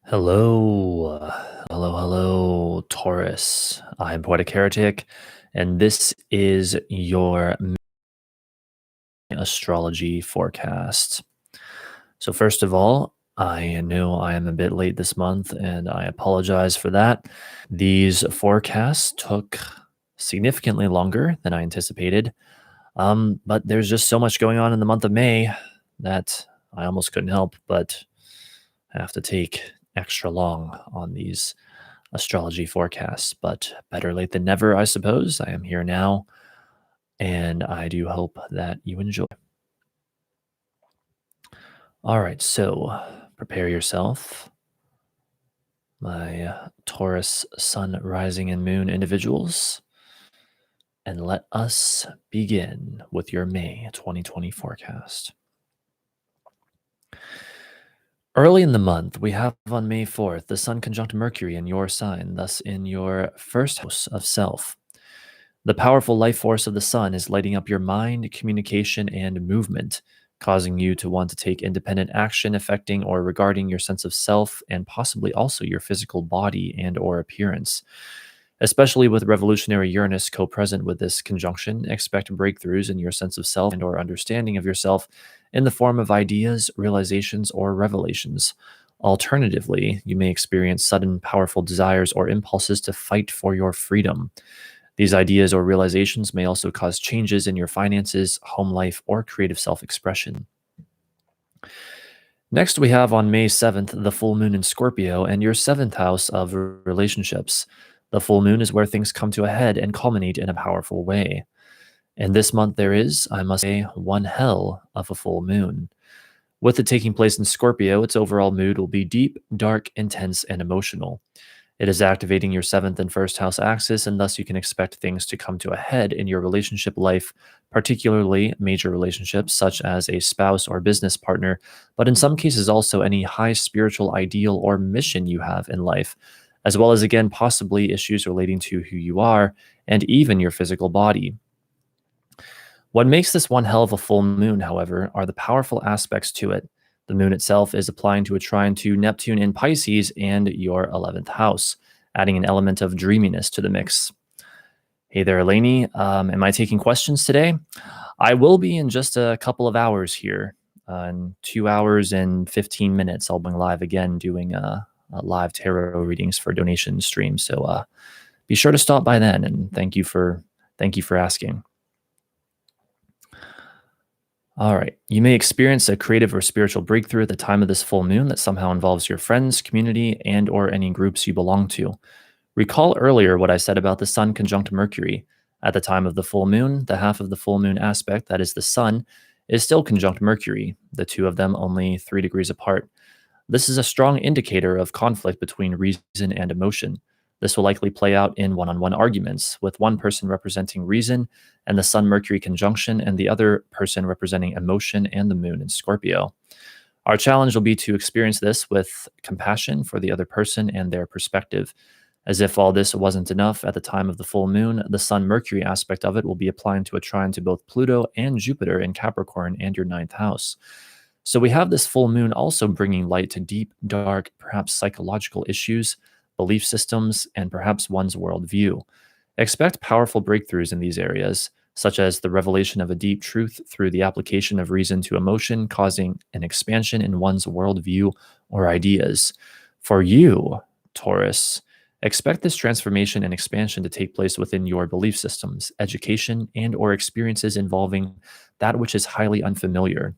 Hello, Taurus. I'm Poetic Heretic, and this is your astrology forecast. So, first of all, I know I am a bit late this month, and I apologize for that. These forecasts took significantly longer than I anticipated, but there's just so much going on in the month of May that I almost couldn't help but have to take extra long on these astrology forecasts, but better late than never, I suppose. I am here now, and I do hope that you enjoy. All right, so prepare yourself, my Taurus sun, rising, and moon individuals, and let us begin with your May 2020 forecast. Early in the month, we have on May 4th the Sun conjunct Mercury in your sign, thus in your first house of self. The powerful life force of the sun is lighting up your mind, communication, and movement, causing you to want to take independent action affecting or regarding your sense of self and possibly also your physical body and or appearance. Especially with revolutionary Uranus co-present with this conjunction, expect breakthroughs in your sense of self and or understanding of yourself in the form of ideas, realizations, or revelations. Alternatively, you may experience sudden powerful desires or impulses to fight for your freedom. These ideas or realizations may also cause changes in your finances, home life, or creative self expression. Next, we have on May 7th the full moon in Scorpio and your seventh house of relationships. The full moon is where things come to a head and culminate in a powerful way. And this month, there is, I must say, one hell of a full moon. With it taking place in Scorpio, its overall mood will be deep, dark, intense, and emotional. It is activating your seventh and first house axis, and thus you can expect things to come to a head in your relationship life, particularly major relationships such as a spouse or business partner, but in some cases also any high spiritual ideal or mission you have in life, as well as, again, possibly issues relating to who you are and even your physical body. What makes this one hell of a full moon, however, are the powerful aspects to it. The moon itself is applying to a trine to Neptune in Pisces and your 11th house, adding an element of dreaminess to the mix. Hey there, Eleni. Am I taking questions today? I will be in just a couple of hours here. In 2 hours and 15 minutes, I'll be live again doing live tarot readings for donation streams. So be sure to stop by then, and thank you for asking. All right. You may experience a creative or spiritual breakthrough at the time of this full moon that somehow involves your friends, community, and or any groups you belong to. Recall earlier what I said about the sun conjunct Mercury. At the time of the full moon, the half of the full moon aspect, that is the sun, is still conjunct Mercury, the two of them only 3 degrees apart. This is a strong indicator of conflict between reason and emotion. This will likely play out in one-on-one arguments, with one person representing reason and the Sun-Mercury conjunction, and the other person representing emotion and the moon in Scorpio. Our challenge will be to experience this with compassion for the other person and their perspective. As if all this wasn't enough, at the time of the full moon, the Sun-Mercury aspect of it will be applying to a trine to both Pluto and Jupiter in Capricorn and your 9th house. So we have this full moon also bringing light to deep, dark, perhaps psychological issues, belief systems, and perhaps one's worldview. Expect powerful breakthroughs in these areas, such as the revelation of a deep truth through the application of reason to emotion, causing an expansion in one's worldview or ideas. For you, Taurus, expect this transformation and expansion to take place within your belief systems, education, and or experiences involving that which is highly unfamiliar.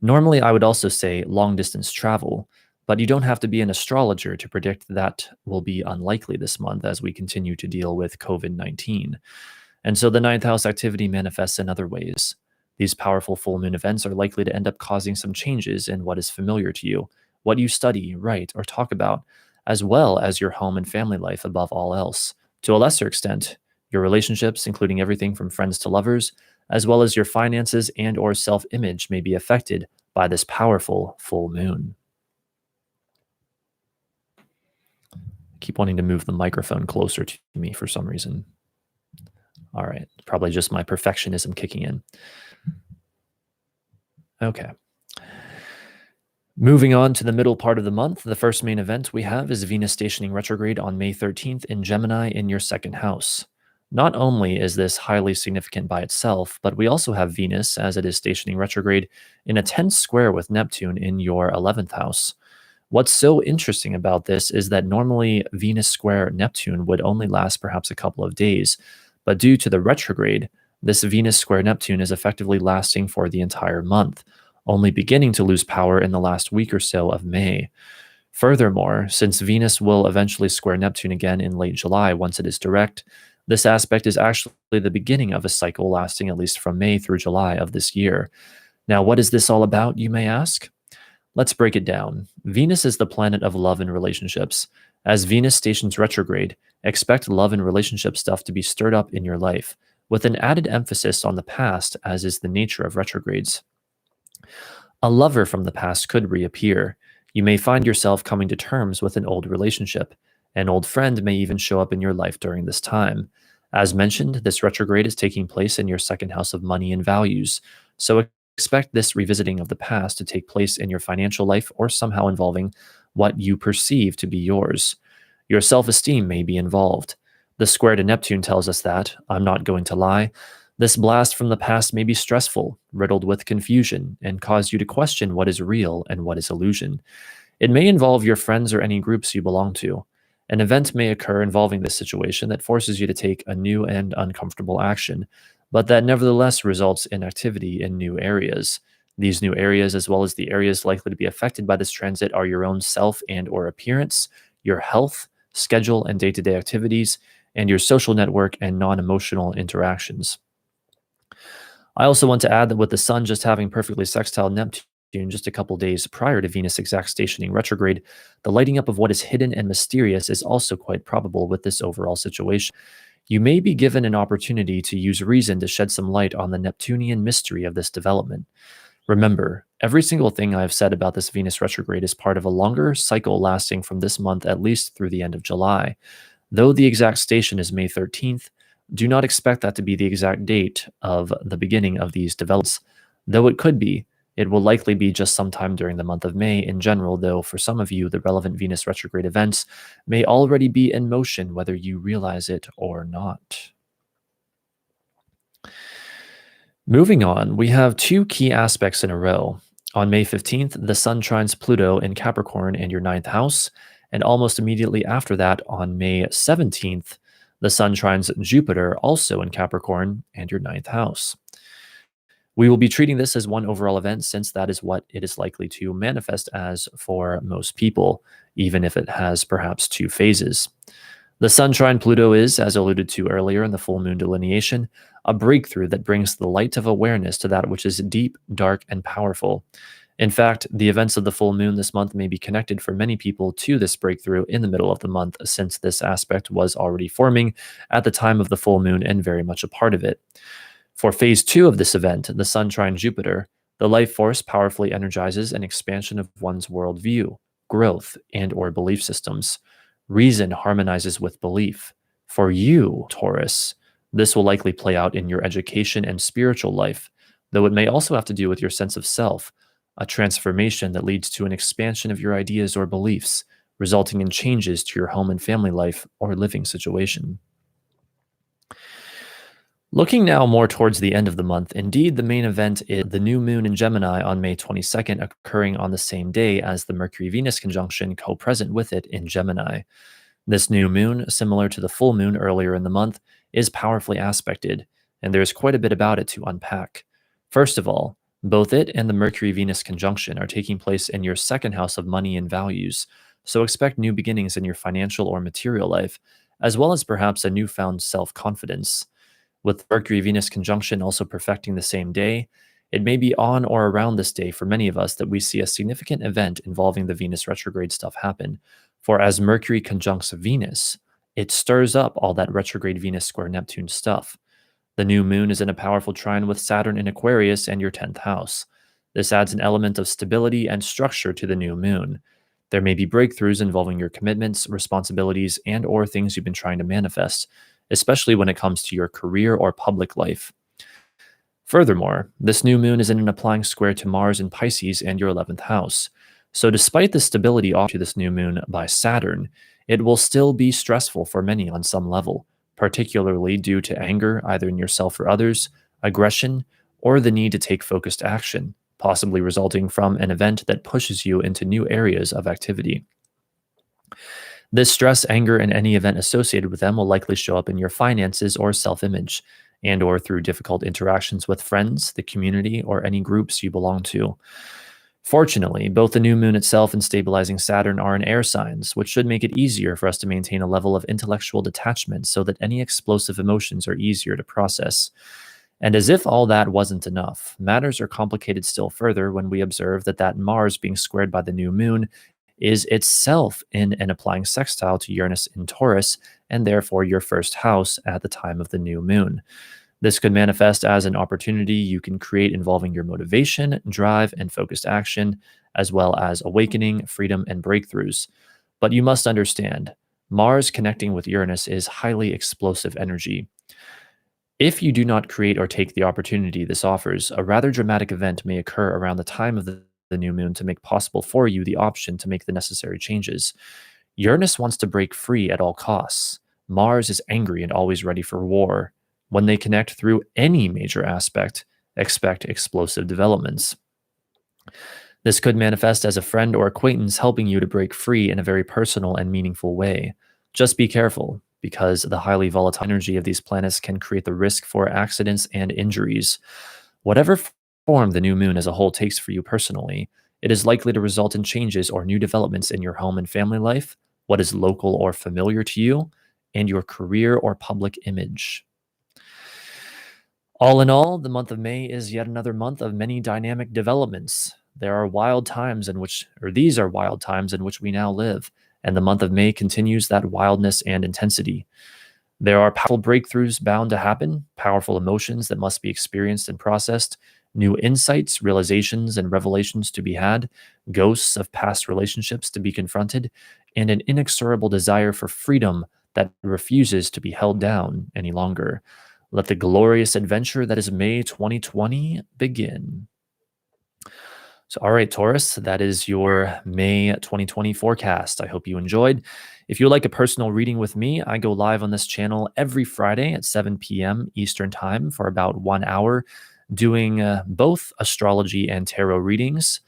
Normally, I would also say long distance travel, but you don't have to be an astrologer to predict that will be unlikely this month as we continue to deal with COVID-19. And so the 9th house activity manifests in other ways. These powerful full moon events are likely to end up causing some changes in what is familiar to you, what you study, write, or talk about, as well as your home and family life above all else. To a lesser extent, your relationships, including everything from friends to lovers, as well as your finances and or self-image may be affected by this powerful full moon. Keep wanting to move the microphone closer to me for some reason. All right, probably just my perfectionism kicking in. Okay. Moving on to the middle part of the month, the first main event we have is Venus stationing retrograde on May 13th in Gemini in your second house. Not only is this highly significant by itself, but we also have Venus, as it is stationing retrograde, in a tense square with Neptune in your 11th house. What's so interesting about this is that normally Venus square Neptune would only last perhaps a couple of days, but due to the retrograde, this Venus square Neptune is effectively lasting for the entire month, only beginning to lose power in the last week or so of May. Furthermore, since Venus will eventually square Neptune again in late July once it is direct, this aspect is actually the beginning of a cycle lasting at least from May through July of this year. Now, what is this all about, you may ask? Let's break it down. Venus is the planet of love and relationships. As Venus stations retrograde, expect love and relationship stuff to be stirred up in your life, with an added emphasis on the past, as is the nature of retrogrades. A lover from the past could reappear. You may find yourself coming to terms with an old relationship. An old friend may even show up in your life during this time. As mentioned, this retrograde is taking place in your second house of money and values, so expect this revisiting of the past to take place in your financial life or somehow involving what you perceive to be yours. Your self esteem may be involved. The square to Neptune tells us that, I'm not going to lie, this blast from the past may be stressful, riddled with confusion, and cause you to question what is real and what is illusion. It may involve your friends or any groups you belong to. An event may occur involving this situation that forces you to take a new and uncomfortable action, but that nevertheless results in activity in new areas. These new areas, as well as the areas likely to be affected by this transit, are your own self and or appearance, your health, schedule and day-to-day activities, and your social network and non-emotional interactions. I also want to add that with the Sun just having perfectly sextile Neptune just a couple days prior to Venus exact stationing retrograde, the lighting up of what is hidden and mysterious is also quite probable with this overall situation. You may be given an opportunity to use reason to shed some light on the Neptunian mystery of this development. Remember, every single thing I have said about this Venus retrograde is part of a longer cycle lasting from this month at least through the end of July. Though the exact station is May 13th, do not expect that to be the exact date of the beginning of these developments. Though it could be, it will likely be just sometime during the month of May in general, though for some of you, the relevant Venus retrograde events may already be in motion, whether you realize it or not. Moving on, we have two key aspects in a row. On May 15th, the Sun trines Pluto in Capricorn in your ninth house, and almost immediately after that, on May 17th, the Sun trines Jupiter also in Capricorn and your ninth house. We will be treating this as one overall event since that is what it is likely to manifest as for most people, even if it has perhaps two phases. The Sun trine Pluto is, as alluded to earlier in the full moon delineation, a breakthrough that brings the light of awareness to that which is deep, dark, and powerful. In fact, the events of the full moon this month may be connected for many people to this breakthrough in the middle of the month, since this aspect was already forming at the time of the full moon and very much a part of it. For phase two of this event, the Sun trine Jupiter, the life force powerfully energizes an expansion of one's worldview, growth, and or belief systems. Reason harmonizes with belief. For you, Taurus, this will likely play out in your education and spiritual life, though it may also have to do with your sense of self, a transformation that leads to an expansion of your ideas or beliefs, resulting in changes to your home and family life or living situation. Looking now more towards the end of the month, indeed, the main event is the new moon in Gemini on May 22nd, occurring on the same day as the Mercury-Venus conjunction co-present with it in Gemini. This new moon, similar to the full moon earlier in the month, is powerfully aspected, and there's quite a bit about it to unpack. First of all, both it and the Mercury-Venus conjunction are taking place in your second house of money and values, so expect new beginnings in your financial or material life, as well as perhaps a newfound self-confidence. With Mercury-Venus conjunction also perfecting the same day, it may be on or around this day for many of us that we see a significant event involving the Venus retrograde stuff happen. For as Mercury conjuncts Venus, it stirs up all that retrograde Venus square Neptune stuff. The new moon is in a powerful trine with Saturn in Aquarius and your 10th house. This adds an element of stability and structure to the new moon. There may be breakthroughs involving your commitments, responsibilities, and or things you've been trying to manifest, especially when it comes to your career or public life. Furthermore, this new moon is in an applying square to Mars in Pisces and your 11th house. So, despite the stability offered to this new moon by Saturn, it will still be stressful for many on some level, particularly due to anger, either in yourself or others, aggression, or the need to take focused action, possibly resulting from an event that pushes you into new areas of activity. This stress, anger, and any event associated with them will likely show up in your finances or self-image, and or through difficult interactions with friends, the community, or any groups you belong to. Fortunately, both the new moon itself and stabilizing Saturn are in air signs, which should make it easier for us to maintain a level of intellectual detachment so that any explosive emotions are easier to process. And as if all that wasn't enough, matters are complicated still further when we observe that Mars being squared by the new moon is itself in an applying sextile to Uranus in Taurus, and therefore your first house at the time of the new moon. This could manifest as an opportunity you can create involving your motivation, drive, and focused action, as well as awakening, freedom, and breakthroughs. But you must understand, Mars connecting with Uranus is highly explosive energy. If you do not create or take the opportunity this offers, a rather dramatic event may occur around the time of the new moon to make possible for you the option to make the necessary changes. Uranus wants to break free at all costs. Mars is angry and always ready for war. When they connect through any major aspect, expect explosive developments. This could manifest as a friend or acquaintance helping you to break free in a very personal and meaningful way. Just be careful, because the highly volatile energy of these planets can create the risk for accidents and injuries. Whatever form the new moon as a whole takes for you personally, it is likely to result in changes or new developments in your home and family life, what is local or familiar to you, and your career or public image. All in all, the month of May is yet another month of many dynamic developments. There are wild times in which, or these are wild times in which we now live, and the month of May continues that wildness and intensity. There are powerful breakthroughs bound to happen, powerful emotions that must be experienced and processed, new insights, realizations, and revelations to be had, ghosts of past relationships to be confronted, and an inexorable desire for freedom that refuses to be held down any longer. Let the glorious adventure that is May 2020 begin. So, all right, Taurus, that is your May 2020 forecast. I hope you enjoyed. If you would like a personal reading with me, I go live on this channel every Friday at 7 p.m. Eastern Time for about 1 hour, doing both astrology and tarot readings.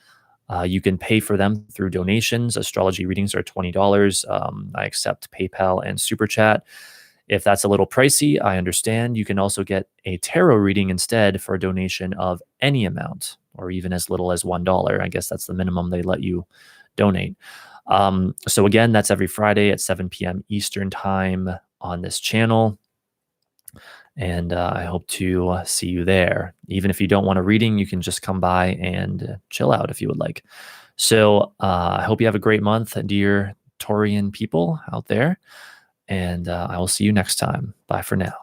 You can pay for them through donations. Astrology readings are $20. I accept PayPal and Super Chat. If that's a little pricey, I understand. You can also get a tarot reading instead for a donation of any amount, or even as little as $1. I guess that's the minimum they let you donate. So again, that's every Friday at 7 p.m. Eastern Time on this channel. And I hope to see you there. Even if you don't want a reading, you can just come by and chill out if you would like. So I hope you have a great month, dear Taurian people out there. And I will see you next time. Bye for now.